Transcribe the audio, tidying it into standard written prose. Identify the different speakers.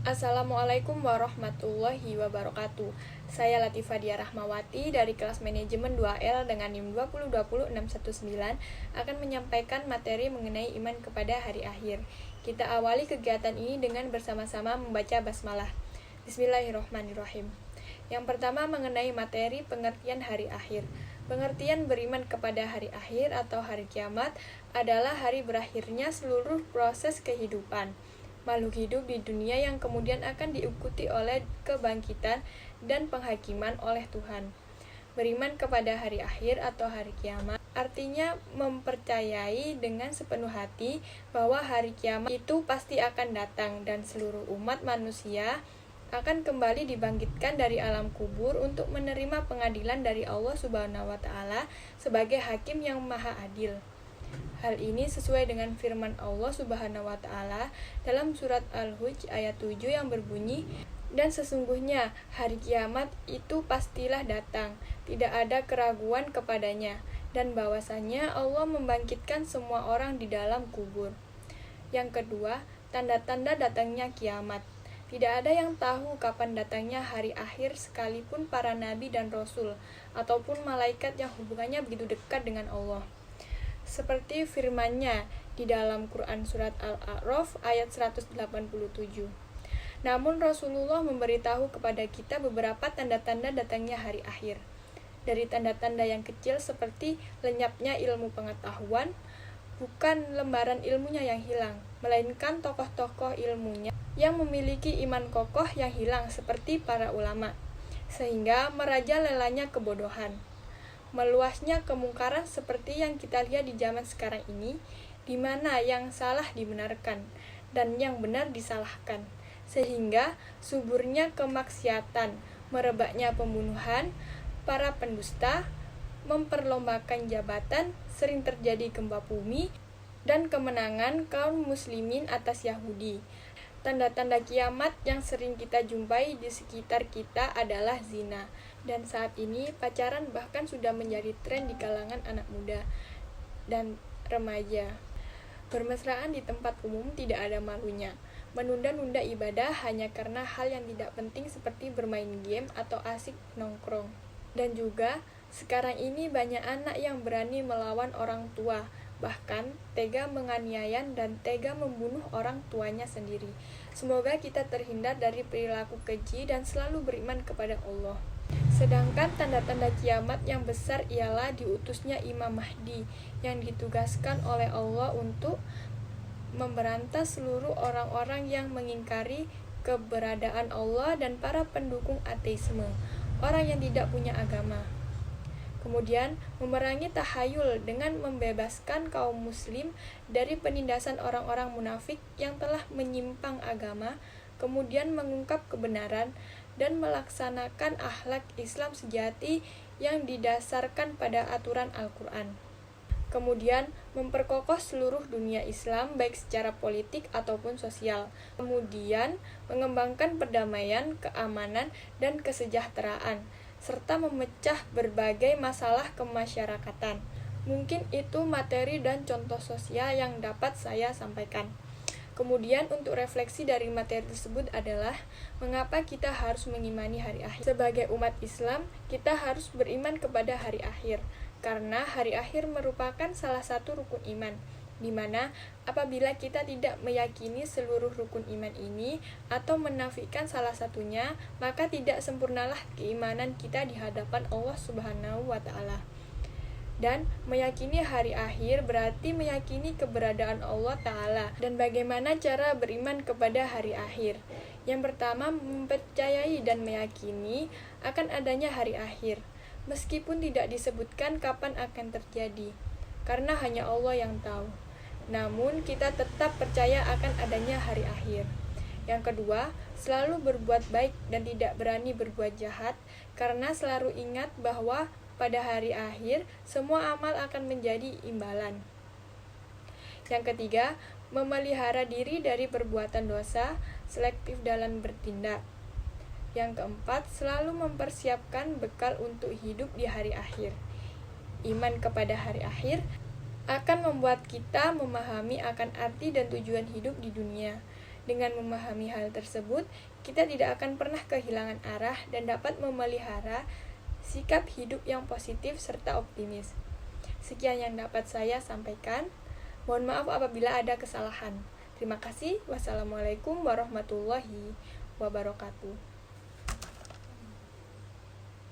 Speaker 1: Assalamualaikum warahmatullahi wabarakatuh. Saya Latifah Diah Rahmawati dari kelas manajemen 2L dengan NIM 2020619 akan menyampaikan materi mengenai iman kepada hari akhir. Kita awali kegiatan ini dengan bersama-sama membaca basmalah. Bismillahirrahmanirrahim. Yang pertama mengenai materi pengertian hari akhir. Pengertian beriman kepada hari akhir atau hari kiamat adalah hari berakhirnya seluruh proses kehidupan makhluk hidup di dunia yang kemudian akan diikuti oleh kebangkitan dan penghakiman oleh Tuhan. Beriman kepada hari akhir atau hari kiamat artinya mempercayai dengan sepenuh hati bahwa hari kiamat itu pasti akan datang dan seluruh umat manusia akan kembali dibangkitkan dari alam kubur untuk menerima pengadilan dari Allah Subhanahu wa taala sebagai hakim yang maha adil. Hal ini sesuai dengan firman Allah Subhanahu wa taala dalam surat Al-Hujj ayat 7 yang berbunyi, "Dan sesungguhnya hari kiamat itu pastilah datang, tidak ada keraguan kepadanya, dan bahwasanya Allah membangkitkan semua orang di dalam kubur." Yang kedua, tanda-tanda datangnya kiamat. Tidak ada yang tahu kapan datangnya hari akhir sekalipun para nabi dan rasul ataupun malaikat yang hubungannya begitu dekat dengan Allah. Seperti firman-Nya di dalam Quran surat Al-A'raf ayat 187. Namun Rasulullah memberitahu kepada kita beberapa tanda-tanda datangnya hari akhir. Dari tanda-tanda yang kecil seperti lenyapnya ilmu pengetahuan, bukan lembaran ilmunya yang hilang, melainkan tokoh-tokoh ilmunya yang memiliki iman kokoh yang hilang seperti para ulama, sehingga merajalelanya kebodohan. Meluasnya kemungkaran seperti yang kita lihat di zaman sekarang ini, di mana yang salah dibenarkan dan yang benar disalahkan, sehingga suburnya kemaksiatan, merebaknya pembunuhan, para pendusta, memperlombakan jabatan, sering terjadi gempa bumi, dan kemenangan kaum muslimin atas Yahudi. Tanda-tanda kiamat yang sering kita jumpai di sekitar kita adalah zina. Dan saat ini pacaran bahkan sudah menjadi tren di kalangan anak muda dan remaja. Bermesraan di tempat umum tidak ada malunya. Menunda-nunda ibadah hanya karena hal yang tidak penting seperti bermain game atau asik nongkrong. Dan juga sekarang ini banyak anak yang berani melawan orang tua, bahkan tega menganiaya dan tega membunuh orang tuanya sendiri. Semoga kita terhindar dari perilaku keji dan selalu beriman kepada Allah. Sedangkan tanda-tanda kiamat yang besar ialah diutusnya Imam Mahdi yang ditugaskan oleh Allah untuk memberantas seluruh orang-orang yang mengingkari keberadaan Allah dan para pendukung ateisme, orang yang tidak punya agama. Kemudian memerangi tahayul dengan membebaskan kaum muslim dari penindasan orang-orang munafik yang telah menyimpang agama, kemudian mengungkap kebenaran dan melaksanakan akhlak Islam sejati yang didasarkan pada aturan Al-Quran. Kemudian memperkokoh seluruh dunia Islam baik secara politik ataupun sosial. Kemudian mengembangkan perdamaian, keamanan, dan kesejahteraan, serta memecah berbagai masalah kemasyarakatan. Mungkin itu materi dan contoh sosial yang dapat saya sampaikan. Kemudian untuk refleksi dari materi tersebut adalah mengapa kita harus mengimani hari akhir. Sebagai umat Islam, kita harus beriman kepada hari akhir, karena hari akhir merupakan salah satu rukun iman, di mana apabila kita tidak meyakini seluruh rukun iman ini atau menafikan salah satunya, maka tidak sempurnalah keimanan kita di hadapan Allah Subhanahu wa taala. Dan meyakini hari akhir berarti meyakini keberadaan Allah Ta'ala. Dan bagaimana cara beriman kepada hari akhir? Yang pertama, mempercayai dan meyakini akan adanya hari akhir, meskipun tidak disebutkan kapan akan terjadi, karena hanya Allah yang tahu. Namun kita tetap percaya akan adanya hari akhir. Yang kedua, selalu berbuat baik dan tidak berani berbuat jahat, karena selalu ingat bahwa pada hari akhir, semua amal akan menjadi imbalan. Yang ketiga, memelihara diri dari perbuatan dosa, selektif dalam bertindak. Yang keempat, selalu mempersiapkan bekal untuk hidup di hari akhir. Iman kepada hari akhir akan membuat kita memahami akan arti dan tujuan hidup di dunia. Dengan memahami hal tersebut, kita tidak akan pernah kehilangan arah dan dapat memelihara sikap hidup yang positif serta optimis. Sekian yang dapat saya sampaikan. Mohon maaf apabila ada kesalahan. Terima kasih. Wassalamualaikum warahmatullahi wabarakatuh.